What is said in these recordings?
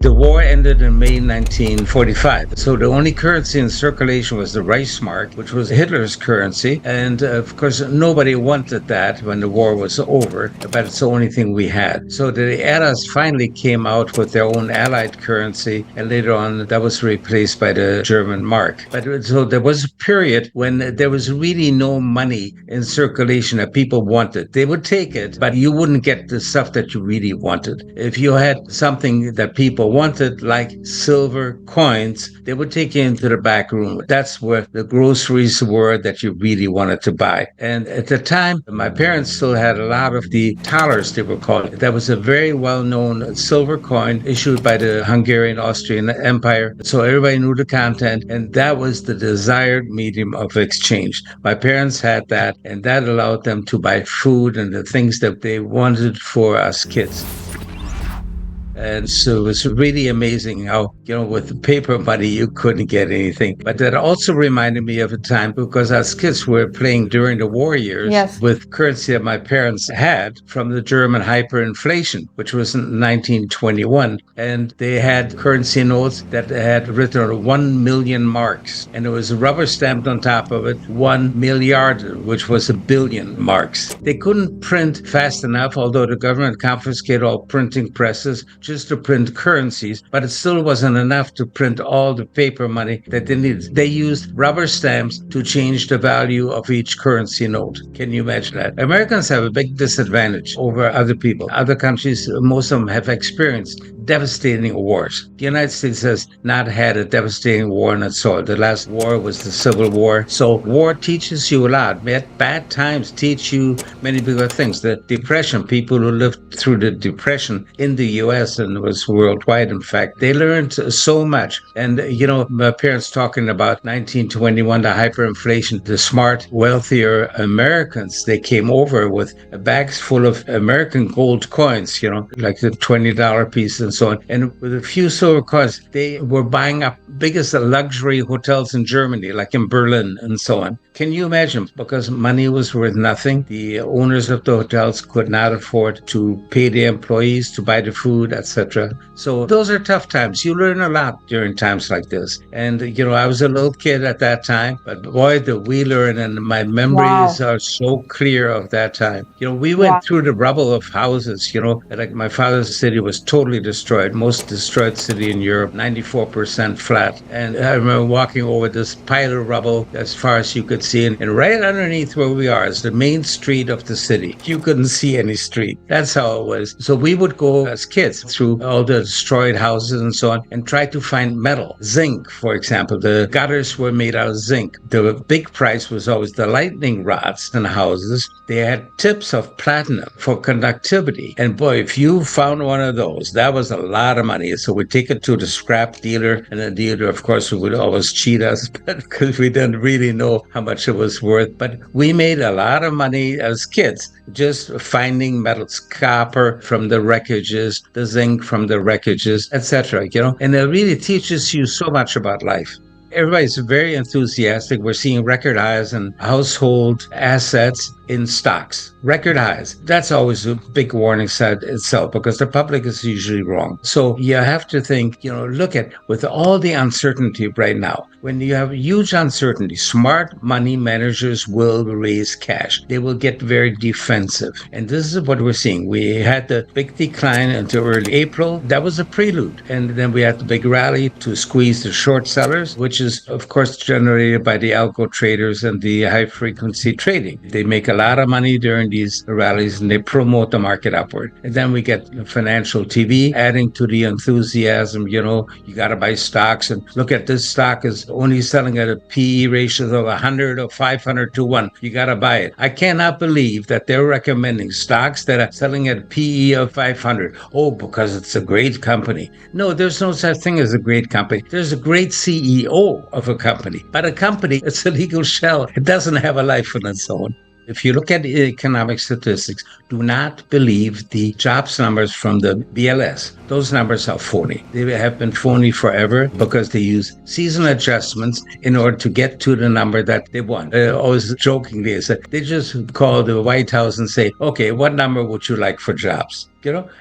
The war ended in May 1945. So the only currency in circulation was the Reichsmark, which was Hitler's currency. And of course, nobody wanted that when the war was over, but it's the only thing we had. So the Allies finally came out with their own allied currency. And later on, that was replaced by the German mark. But so there was a period when there was really no money in circulation that people wanted. They would take it, but you wouldn't get the stuff that you really wanted. If you had something that people wanted, like silver coins, they would take you into the back room. That's where the groceries were that you really wanted to buy. And at the time, my parents still had a lot of the thalers, they were called. That was a very well-known silver coin issued by the Hungarian-Austrian Empire. So everybody knew the content, and that was the desired medium of exchange. My parents had that, and that allowed them to buy food and the things that they wanted for us kids. And so it was really amazing how, with paper money, you couldn't get anything. But that also reminded me of a time because as kids were playing during the war years with currency that my parents had from the German hyperinflation, which was in 1921. And they had currency notes that had written on 1 million marks. And it was rubber stamped on top of it, 1 milliard, which was 1 billion marks. They couldn't print fast enough, although the government confiscated all printing presses just to print currencies, but it still wasn't enough to print all the paper money that they needed. They used rubber stamps to change the value of each currency note. Can you imagine that? Americans have a big disadvantage over other people. Other countries, most of them have experienced devastating wars. The United States has not had a devastating war on its soil. The last war was the Civil War. So war teaches you a lot. Bad times teach you many bigger things. The Depression, people who lived through the Depression in the U.S. and was worldwide, in fact, they learned so much. And, my parents talking about 1921, the hyperinflation, the smart, wealthier Americans, they came over with bags full of American gold coins, like the $20 piece and so on. And with a few silver coins, they were buying up biggest luxury hotels in Germany, like in Berlin and so on. Can you imagine? Because money was worth nothing. The owners of the hotels could not afford to pay the employees to buy the food, etc. So those are tough times. You learn a lot during times like this. And, I was a little kid at that time, but boy, did we learn. And my memories are so clear of that time. We went through the rubble of houses, like my father's city was totally destroyed, most destroyed city in Europe, 94% flat. And I remember walking over this pile of rubble as far as you could see. And right underneath where we are is the main street of the city. You couldn't see any street. That's how it was. So we would go as kids through all the destroyed houses and so on and try to find metal. Zinc, for example. The gutters were made out of zinc. The big price was always the lightning rods in the houses. They had tips of platinum for conductivity. And boy, if you found one of those, that was a lot of money. So we'd take it to the scrap dealer, and the dealer, of course, would always cheat us because we didn't really know how much it was worth. But we made a lot of money as kids just finding metals, copper from the wreckages, the zinc from the wreckages, etc. And it really teaches you so much about life. Everybody's very enthusiastic. We're seeing record highs in household assets in stocks, record highs. That's always a big warning sign itself because the public is usually wrong. So you have to think, look at with all the uncertainty right now, when you have huge uncertainty, smart money managers will raise cash. They will get very defensive. And this is what we're seeing. We had the big decline until early April. That was a prelude. And then we had the big rally to squeeze the short sellers, which is, of course, generated by the algo traders and the high frequency trading. They make a lot of money during these rallies and they promote the market upward. And then we get financial TV adding to the enthusiasm. You got to buy stocks and look at this stock is only selling at a PE ratio of 100 or 500 to 1. You got to buy it. I cannot believe that they're recommending stocks that are selling at a PE of 500. Oh, because it's a great company. No, there's no such thing as a great company. There's a great CEO of a company. But a company, it's a legal shell. It doesn't have a life on its own. If you look at the economic statistics, do not believe the jobs numbers from the BLS. Those numbers are phony. They have been phony forever because they use seasonal adjustments in order to get to the number that they want. Always jokingly, they just call the White House and say, okay, what number would you like for jobs?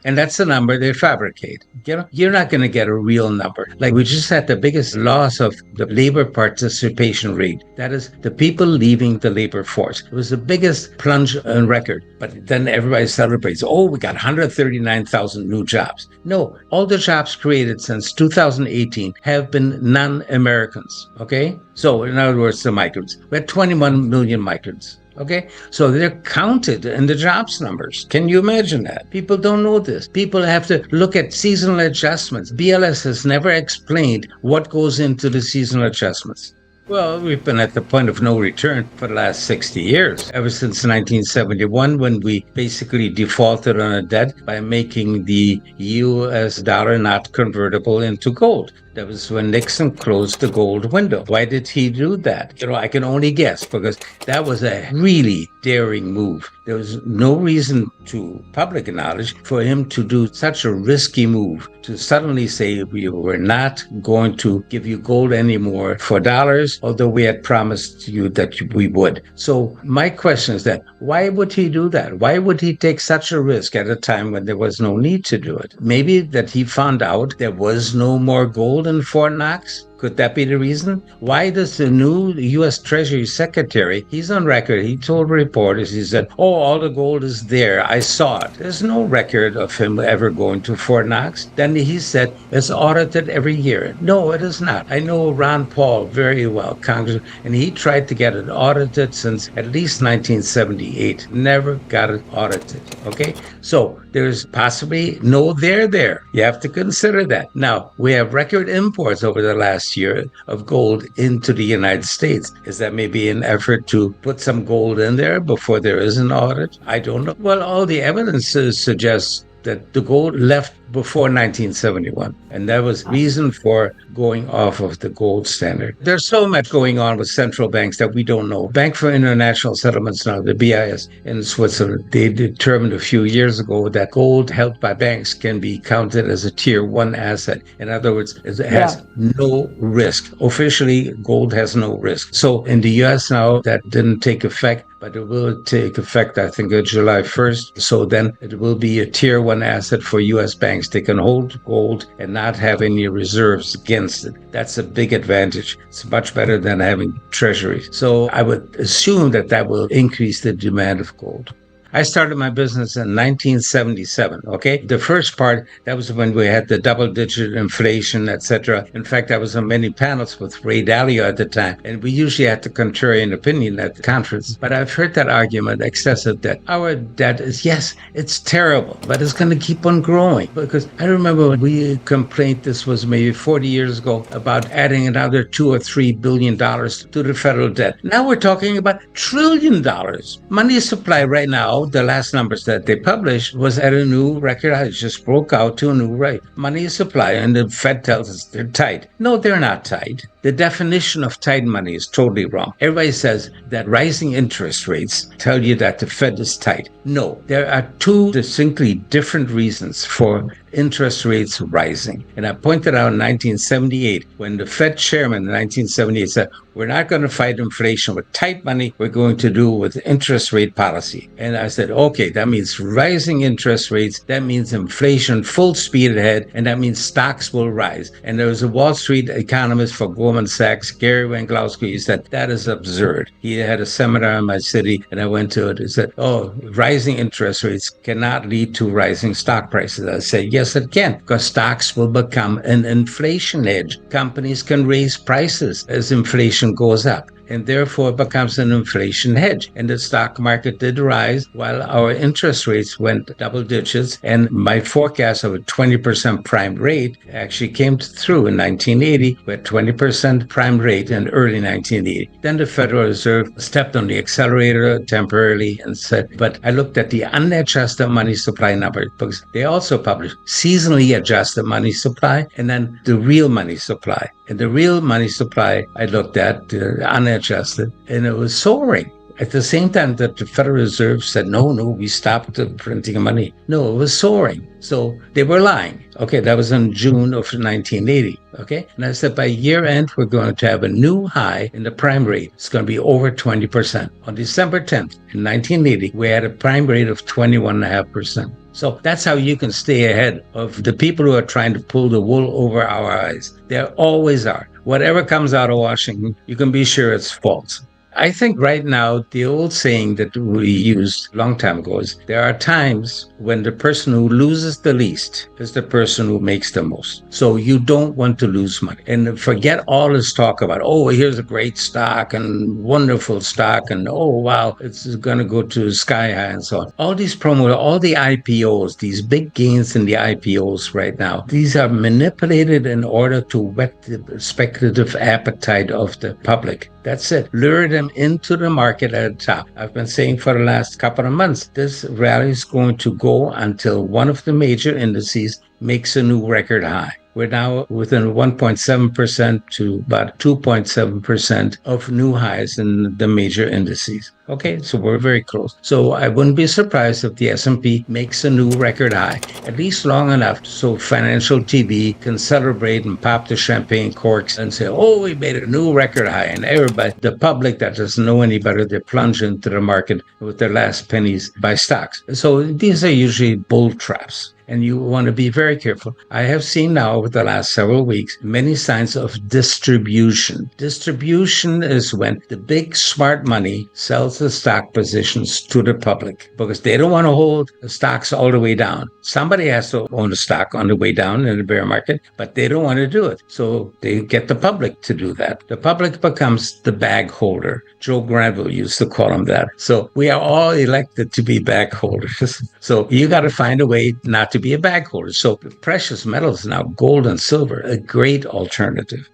and that's the number they fabricate. You're not going to get a real number. Like, we just had the biggest loss of the labor participation rate. That is, the people leaving the labor force. It was the biggest plunge on record. But then everybody celebrates, oh, we got 139,000 new jobs. No, all the jobs created since 2018 have been non-Americans, okay? So, in other words, the migrants. We had 21 million migrants. Okay, so they're counted in the jobs numbers. Can you imagine that? People don't know this. People have to look at seasonal adjustments. BLS has never explained what goes into the seasonal adjustments. Well, we've been at the point of no return for the last 60 years, ever since 1971, when we basically defaulted on a debt by making the US dollar not convertible into gold. That was when Nixon closed the gold window. Why did he do that? I can only guess, because that was a really daring move. There was no reason, to public knowledge, for him to do such a risky move, to suddenly say we were not going to give you gold anymore for dollars, although we had promised you that we would. So my question is that, why would he do that? Why would he take such a risk at a time when there was no need to do it? Maybe that he found out there was no more gold in Fort Knox? Could that be the reason? Why does the new U.S. Treasury Secretary, he's on record, he told reporters, he said, oh, all the gold is there, I saw it. There's no record of him ever going to Fort Knox. Then he said, it's audited every year. No, it is not. I know Ron Paul very well, Congressman, and he tried to get it audited since at least 1978. Never got it audited, okay? So there's possibly no there there. You have to consider that. Now, we have record imports over the last year of gold into the United States. Is that maybe an effort to put some gold in there before there is an audit? I don't know. Well, all the evidence suggests that the gold left before 1971. And that was reason for going off of the gold standard. There's so much going on with central banks that we don't know. Bank for International Settlements now, the BIS in Switzerland, they determined a few years ago that gold held by banks can be counted as a tier 1 asset. In other words, it has no risk. Officially, gold has no risk. So in the US now, that didn't take effect, but it will take effect, I think, on July 1st. So then it will be a tier 1 asset for US banks. They can hold gold and not have any reserves against it. That's a big advantage. It's much better than having treasuries. So I would assume that that will increase the demand of gold. I started my business in 1977, okay? The first part, that was when we had the double-digit inflation, etc. In fact, I was on many panels with Ray Dalio at the time, and we usually had the contrarian opinion at the conference. But I've heard that argument, excessive debt. Our debt is, yes, it's terrible, but it's going to keep on growing. Because I remember when we complained, this was maybe 40 years ago, about adding another $2 or $3 billion to the federal debt. Now we're talking about $1 trillion. Money supply right now, the last numbers that they published, was at a new record. It just broke out to a new rate. Money supply, and the Fed tells us they're tight. No, they're not tight. The definition of tight money is totally wrong. Everybody says that rising interest rates tell you that the Fed is tight. No, there are two distinctly different reasons for interest rates rising. And I pointed out in 1978, when the Fed chairman in 1978 said, we're not going to fight inflation with tight money, we're going to do it with interest rate policy. And I said, okay, that means rising interest rates, that means inflation full speed ahead, and that means stocks will rise. And there was a Wall Street economist for Goldman Sachs, Gary Wenglowski, he said, that is absurd. He had a seminar in my city, and I went to it. He said, oh, rising interest rates cannot lead to rising stock prices. I said, yes, it can, because stocks will become an inflation hedge. Companies can raise prices as inflation goes up, and therefore it becomes an inflation hedge. And the stock market did rise while our interest rates went double digits. And my forecast of a 20% prime rate actually came through in 1980 with 20% prime rate in early 1980. Then the Federal Reserve stepped on the accelerator temporarily and said, but I looked at the unadjusted money supply number, because they also published seasonally adjusted money supply and then the real money supply. And the real money supply I looked at, unadjusted, and it was soaring. At the same time that the Federal Reserve said, no, we stopped the printing of money. No, it was soaring. So they were lying. Okay, that was in June of 1980. Okay, and I said by year end, we're going to have a new high in the prime rate. It's going to be over 20%. On December 10th in 1980, we had a prime rate of 21.5%. So that's how you can stay ahead of the people who are trying to pull the wool over our eyes. There always are. Whatever comes out of Washington, you can be sure it's false. I think right now, the old saying that we used a long time ago is there are times when the person who loses the least is the person who makes the most. So you don't want to lose money. And forget all this talk about, oh, here's a great stock and wonderful stock and, oh, wow, it's going to go to sky high and so on. All these promos, all the IPOs, these big gains in the IPOs right now, these are manipulated in order to whet the speculative appetite of the public. That's it. Lure them into the market at the top. I've been saying for the last couple of months, this rally is going to go until one of the major indices makes a new record high. We're now within 1.7% to about 2.7% of new highs in the major indices. Okay, so we're very close. So I wouldn't be surprised if the S&P makes a new record high, at least long enough so financial TV can celebrate and pop the champagne corks and say, oh, we made a new record high. And everybody, the public that doesn't know any better, they plunge into the market with their last pennies buy stocks. So these are usually bull traps. And you want to be very careful. I have seen now over the last several weeks many signs of distribution. Distribution is when the big smart money sells the stock positions to the public because they don't want to hold the stocks all the way down. Somebody has to own a stock on the way down in the bear market, but they don't want to do it. So they get the public to do that. The public becomes the bag holder. Joe Granville used to call him that. So we are all elected to be bag holders. So you got to find a way not to be a bag holder. So precious metals now, gold and silver, a great alternative.